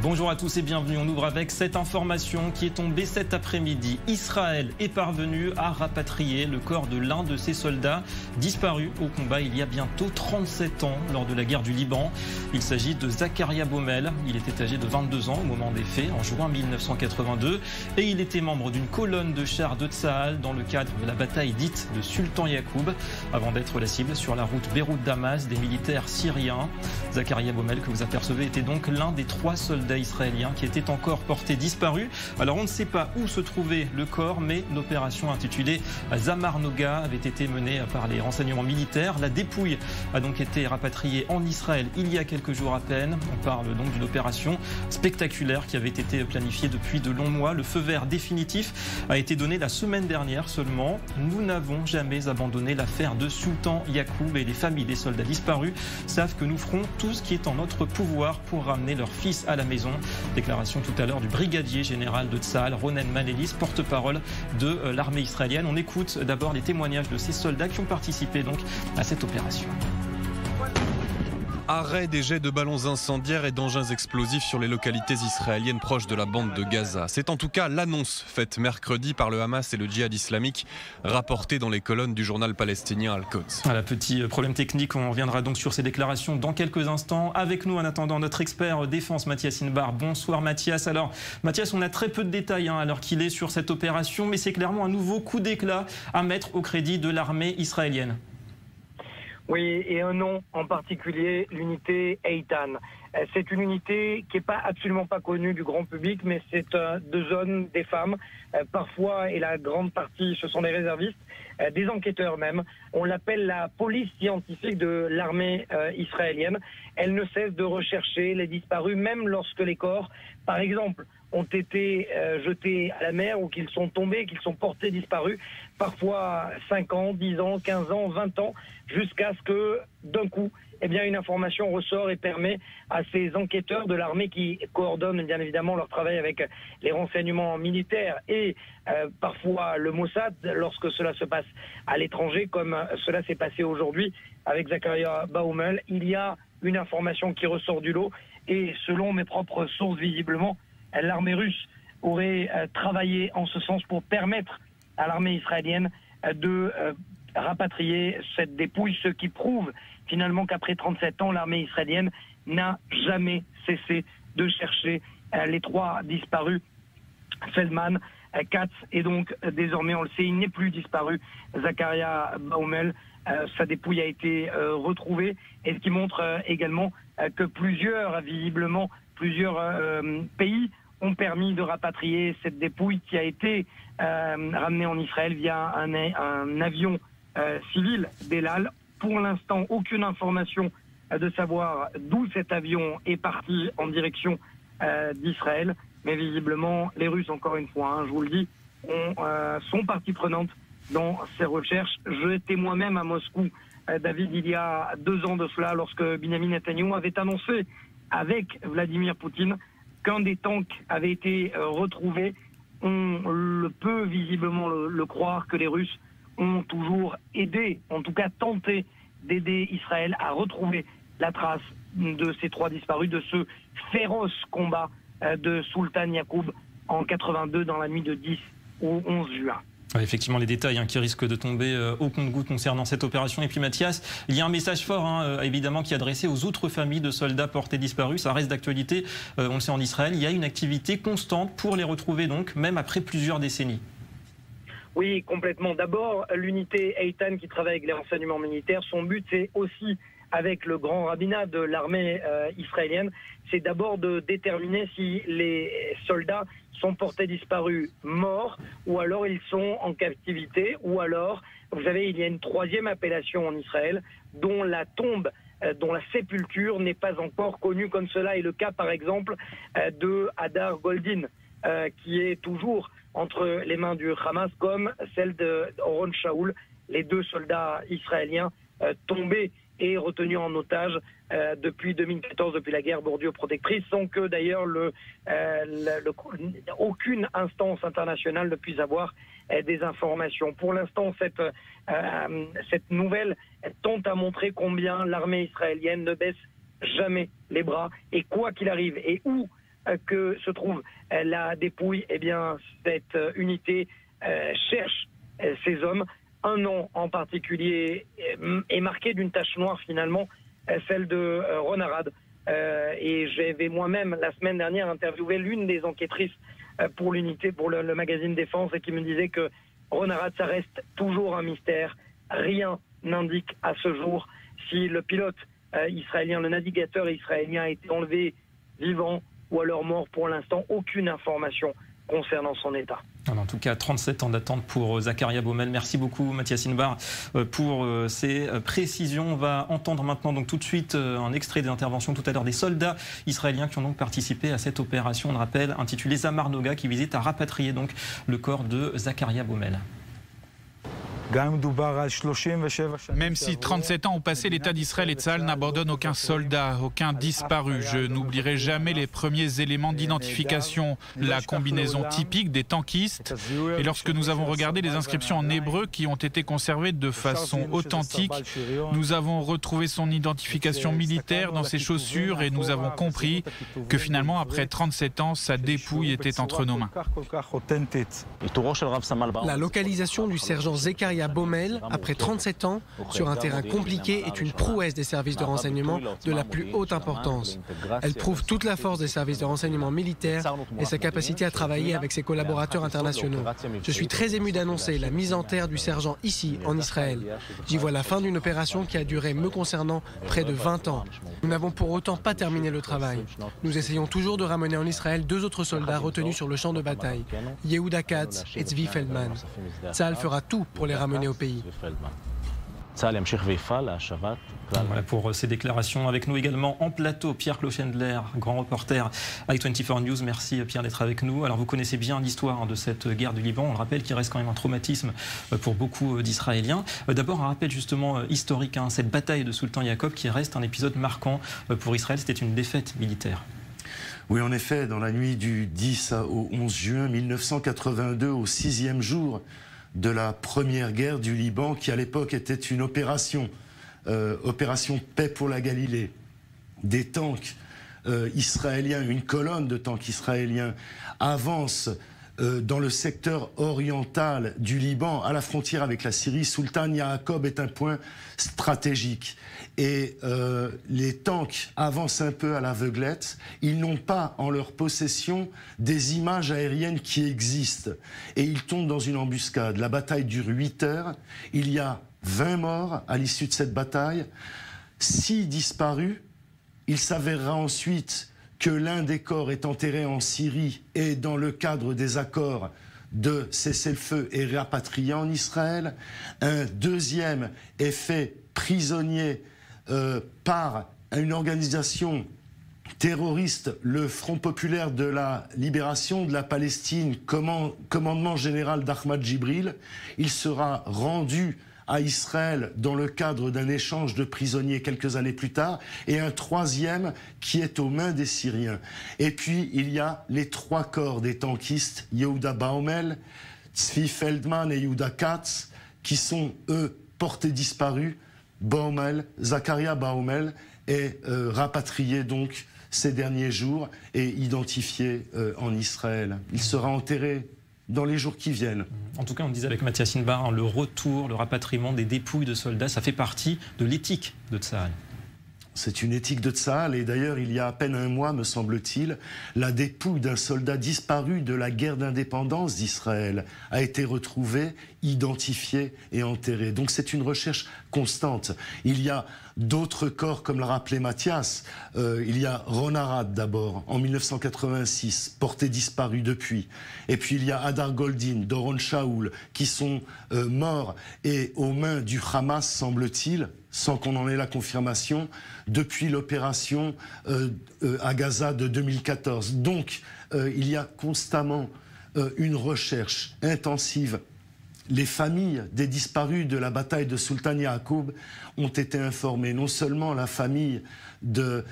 Bonjour à tous et bienvenue. On ouvre avec cette information qui est tombée cet après-midi. Israël est parvenu à rapatrier le corps de l'un de ses soldats disparus au combat il y a bientôt 37 ans lors de la guerre du Liban. Il s'agit de Zakaria Baumel. Il était âgé de 22 ans au moment des faits, en juin 1982. Et il était membre d'une colonne de chars de Tsahal dans le cadre de la bataille dite de Sultan Yacoub, avant d'être la cible sur la route Beyrouth-Damas des militaires syriens. Zakaria Baumel, que vous apercevez, était donc l'un des 3 soldats israéliens qui étaient encore portés disparus. Alors on ne sait pas où se trouvait le corps, mais l'opération intitulée Zamar Noga avait été menée par les renseignements militaires. La dépouille a donc été rapatriée en Israël il y a quelques jours à peine. On parle donc d'une opération spectaculaire qui avait été planifiée depuis de longs mois. Le feu vert définitif a été donné la semaine dernière seulement. Nous n'avons jamais abandonné l'affaire de Sultan Yacoub et les familles des soldats disparus savent que nous ferons tout ce qui est en notre pouvoir pour ramener leur fils à la maison. Déclaration tout à l'heure du brigadier général de Tsahal, Ronen Malelis, porte-parole de l'armée israélienne. On écoute d'abord les témoignages de ces soldats qui ont participé donc à cette opération. Arrêt des jets de ballons incendiaires et d'engins explosifs sur les localités israéliennes proches de la bande de Gaza. C'est en tout cas l'annonce faite mercredi par le Hamas et le djihad islamique, rapportée dans les colonnes du journal palestinien Al-Quds. Voilà, petit problème technique, on reviendra donc sur ces déclarations dans quelques instants. Avec nous en attendant notre expert défense Mathias Inbar. Bonsoir Mathias. Alors Mathias, on a très peu de détails alors qu'il est sur cette opération, mais c'est clairement un nouveau coup d'éclat à mettre au crédit de l'armée israélienne. Oui, et un nom en particulier, l'unité Eitan. C'est une unité qui n'est absolument pas connue du grand public, mais c'est deux hommes, des femmes, parfois, et la grande partie, ce sont des réservistes, des enquêteurs même. On l'appelle la police scientifique de l'armée israélienne. Elle ne cesse de rechercher les disparus, même lorsque les corps, par exemple, ont été jetés à la mer ou qu'ils sont tombés, qu'ils sont portés disparus, parfois 5 ans, 10 ans, 15 ans, 20 ans, jusqu'à ce que, d'un coup, eh bien, une information ressort et permet à ces enquêteurs de l'armée qui coordonnent bien évidemment leur travail avec les renseignements militaires et parfois le Mossad lorsque cela se passe à l'étranger, comme cela s'est passé aujourd'hui avec Zakaria Baumel. Il y a une information qui ressort du lot et selon mes propres sources visiblement, l'armée russe aurait travaillé en ce sens pour permettre à l'armée israélienne de rapatrier cette dépouille, ce qui prouve finalement qu'après 37 ans, l'armée israélienne n'a jamais cessé de chercher les 3 disparus, Feldman, Katz, et donc désormais on le sait, il n'est plus disparu, Zakaria Baumel. Sa dépouille a été retrouvée, et ce qui montre également que visiblement plusieurs pays ont permis de rapatrier cette dépouille qui a été ramenée en Israël via un avion civil d'El Al. Pour l'instant, aucune information de savoir d'où cet avion est parti en direction d'Israël. Mais visiblement, les Russes, encore une fois, je vous le dis, sont partie prenante dans ces recherches. J'étais moi-même à Moscou, David, il y a 2 ans de cela, lorsque Benyamin Netanyahou avait annoncé avec Vladimir Poutine qu'un des tanks avait été retrouvé. On peut visiblement le croire que les Russes ont toujours aidé, en tout cas tenté d'aider Israël à retrouver la trace de ces 3 disparus, de ce féroce combat de Sultan Yacoub en 82 dans la nuit de 10 au 11 juin. Effectivement, les détails qui risquent de tomber au compte-gouttes concernant cette opération. Et puis Mathias, il y a un message fort évidemment qui est adressé aux autres familles de soldats portés disparus. Ça reste d'actualité, on le sait en Israël. Il y a une activité constante pour les retrouver donc, même après plusieurs décennies. Oui, complètement. D'abord, l'unité Eitan qui travaille avec les renseignements militaires, son but c'est aussi, avec le grand rabbinat de l'armée israélienne, c'est d'abord de déterminer si les soldats sont portés disparus morts ou alors ils sont en captivité ou alors, vous savez, il y a une 3e appellation en Israël dont la tombe, dont la sépulture n'est pas encore connue, comme cela est le cas par exemple de Hadar Goldin qui est toujours entre les mains du Hamas, comme celle de Oron Shaul, les 2 soldats israéliens tombés et retenus en otage depuis 2014, depuis la guerre bordure-protectrice, sans que d'ailleurs aucune instance internationale ne puisse avoir des informations. Pour l'instant, cette nouvelle tente à montrer combien l'armée israélienne ne baisse jamais les bras, et quoi qu'il arrive, et où que se trouve la dépouille, eh bien, cette unité cherche ces hommes. Un nom en particulier est marqué d'une tache noire finalement, celle de Ron Arad. Et j'avais moi-même la semaine dernière interviewé l'une des enquêtrices pour l'unité, pour le magazine Défense, et qui me disait que Ron Arad, ça reste toujours un mystère. Rien n'indique à ce jour si le pilote israélien, le navigateur israélien a été enlevé vivant ou alors mort. Pour l'instant, aucune information concernant son état. En tout cas, 37 ans d'attente pour Zakaria Baumel. Merci beaucoup, Mathias Inbar, pour ces précisions. On va entendre maintenant donc tout de suite un extrait des interventions tout à l'heure des soldats israéliens qui ont donc participé à cette opération, on le rappelle, intitulée Zamar Noga, qui visait à rapatrier donc le corps de Zakaria Baumel. Même si 37 ans ont passé, l'État d'Israël et Tsahal n'abandonnent aucun soldat, aucun disparu. Je n'oublierai jamais les premiers éléments d'identification, la combinaison typique des tankistes. Et lorsque nous avons regardé les inscriptions en hébreu qui ont été conservées de façon authentique, nous avons retrouvé son identification militaire dans ses chaussures et nous avons compris que finalement, après 37 ans, sa dépouille était entre nos mains. La localisation du sergent Zakaria Baumel, après 37 ans, sur un terrain compliqué, est une prouesse des services de renseignement de la plus haute importance. Elle prouve toute la force des services de renseignement militaires et sa capacité à travailler avec ses collaborateurs internationaux. Je suis très ému d'annoncer la mise en terre du sergent ici, en Israël. J'y vois la fin d'une opération qui a duré, me concernant, près de 20 ans. Nous n'avons pour autant pas terminé le travail. Nous essayons toujours de ramener en Israël 2 autres soldats retenus sur le champ de bataille, Yehuda Katz et Tzvi Feldman. Tsahal fera tout pour les ramener au pays. Voilà pour ces déclarations. Avec nous également en plateau, Pierre Clochendler, grand reporter i24 News. Merci Pierre d'être avec nous. Alors vous connaissez bien l'histoire de cette guerre du Liban. On le rappelle, qui reste quand même un traumatisme pour beaucoup d'Israéliens. D'abord un rappel justement historique, cette bataille de Sultan Jacob qui reste un épisode marquant pour Israël. C'était une défaite militaire. Oui, en effet, dans la nuit du 10 au 11 juin 1982, au 6e jour de la première guerre du Liban, qui à l'époque était une opération Paix pour la Galilée. Des tanks israéliens, une colonne de tanks israéliens avance dans le secteur oriental du Liban, à la frontière avec la Syrie. Sultan Jacob est un point stratégique. Et les tanks avancent un peu à l'aveuglette. Ils n'ont pas en leur possession des images aériennes qui existent. Et ils tombent dans une embuscade. La bataille dure 8 heures. Il y a 20 morts à l'issue de cette bataille. 6 disparus. Il s'avérera ensuite que l'un des corps est enterré en Syrie et dans le cadre des accords de cessez-le-feu est rapatrié en Israël. Un deuxième est fait prisonnier par une organisation terroriste, le Front populaire de la libération de la Palestine, commandement général d'Ahmad Jibril. Il sera rendu à Israël dans le cadre d'un échange de prisonniers quelques années plus tard, et un troisième qui est aux mains des Syriens. Et puis il y a les 3 corps des tankistes, Yehuda Baumel, Tzvi Feldman et Yehuda Katz, qui sont eux portés disparus. Baumel, Zakaria Baumel est rapatrié donc ces derniers jours et identifié en Israël. Il sera enterré dans les jours qui viennent. En tout cas, on disait avec Mathias Inbar, le retour, le rapatriement des dépouilles de soldats, ça fait partie de l'éthique de Tsahal. C'est une éthique de Tsahal, et d'ailleurs, il y a à peine un mois, me semble-t-il, la dépouille d'un soldat disparu de la guerre d'indépendance d'Israël a été retrouvée, identifiée et enterrée. Donc c'est une recherche constante. Il y a d'autres corps, comme l'a rappelé Mathias. Il y a Ron Arad d'abord, en 1986, porté disparu depuis. Et puis il y a Hadar Goldin, Doron Shaul, qui sont morts et aux mains du Hamas, semble-t-il, sans qu'on en ait la confirmation, depuis l'opération à Gaza de 2014. Donc, il y a constamment une recherche intensive. Les familles des disparus de la bataille de Sultan Jacob ont été informées, non seulement la famille de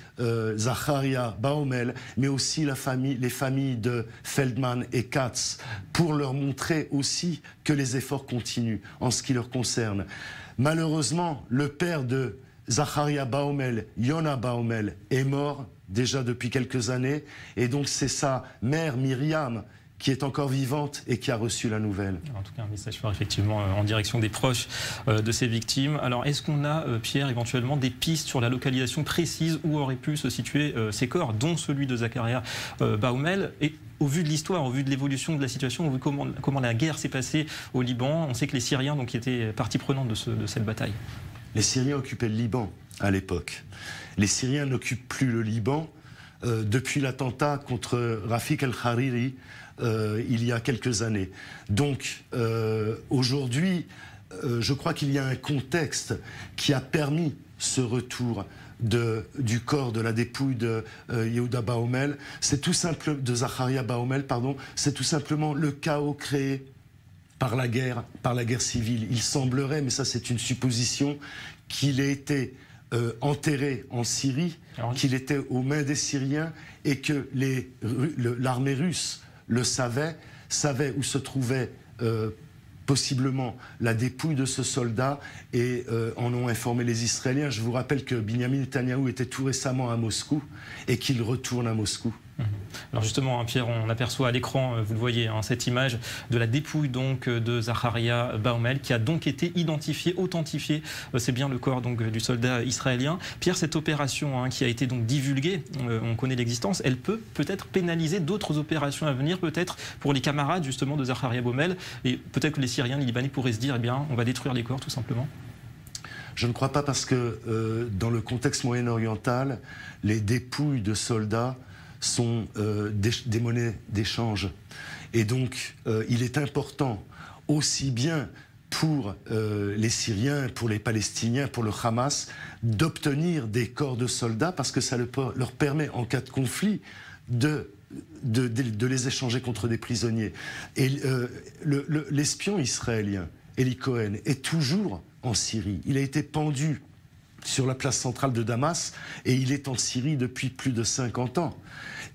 Zakaria Baumel, mais aussi les familles de Feldman et Katz, pour leur montrer aussi que les efforts continuent en ce qui leur concerne. Malheureusement, le père de Zakaria Baumel, Yona Baumel, est mort déjà depuis quelques années. Et donc c'est sa mère Myriam qui est encore vivante et qui a reçu la nouvelle. En tout cas, un message fort effectivement en direction des proches de ces victimes. Alors, est-ce qu'on a, Pierre, éventuellement des pistes sur la localisation précise où auraient pu se situer ces corps, dont celui de Zakaria Baoumel? Et au vu de l'histoire, au vu de l'évolution de la situation, au vu de comment la guerre s'est passée au Liban, on sait que les Syriens donc, étaient partie prenante de cette bataille. Les Syriens occupaient le Liban à l'époque. Les Syriens n'occupent plus le Liban depuis l'attentat contre Rafik el-Hariri il y a quelques années. Donc aujourd'hui, je crois qu'il y a un contexte qui a permis ce retour du corps, de la dépouille de Yehuda Baoumel. C'est tout simple, de Zakaria Baoumel, pardon. C'est tout simplement le chaos créé par la guerre civile. Il semblerait, mais ça c'est une supposition, qu'il ait été enterré en Syrie, qu'il était aux mains des Syriens et que l'armée russe le savait où se trouvait possiblement la dépouille de ce soldat et en ont informé les Israéliens. Je vous rappelle que Binyamin Netanyahou était tout récemment à Moscou et qu'il retourne à Moscou. Alors justement, Pierre, on aperçoit à l'écran, vous le voyez, cette image de la dépouille donc de Zakaria Baoumel qui a donc été identifiée, authentifiée. C'est bien le corps donc du soldat israélien. Pierre, cette opération qui a été donc divulguée, on connaît l'existence, elle peut peut-être pénaliser d'autres opérations à venir, peut-être pour les camarades justement de Zakaria Baoumel, et peut-être que les Syriens, les Libanais pourraient se dire, eh bien, on va détruire les corps tout simplement. Je ne crois pas, parce que dans le contexte moyen-oriental, les dépouilles de soldats sont des monnaies d'échange. Et donc, il est important, aussi bien pour les Syriens, pour les Palestiniens, pour le Hamas, d'obtenir des corps de soldats, parce que ça leur permet, en cas de conflit, de les échanger contre des prisonniers. Et l'espion israélien, Eli Cohen, est toujours en Syrie. Il a été pendu sur la place centrale de Damas et il est en Syrie depuis plus de 50 ans.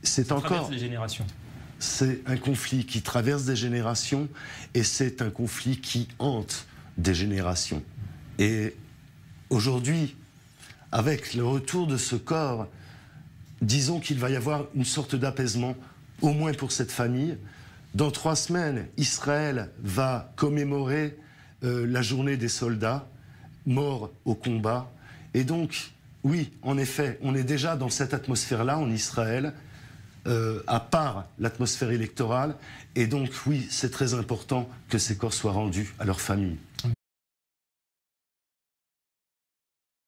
C'est encore... les générations. C'est un conflit qui traverse des générations et c'est un conflit qui hante des générations. Et aujourd'hui, avec le retour de ce corps, disons qu'il va y avoir une sorte d'apaisement, au moins pour cette famille. Dans 3 semaines, Israël va commémorer la journée des soldats morts au combat. Et donc, oui, en effet, on est déjà dans cette atmosphère-là en Israël, à part l'atmosphère électorale. Et donc, oui, c'est très important que ces corps soient rendus à leurs familles.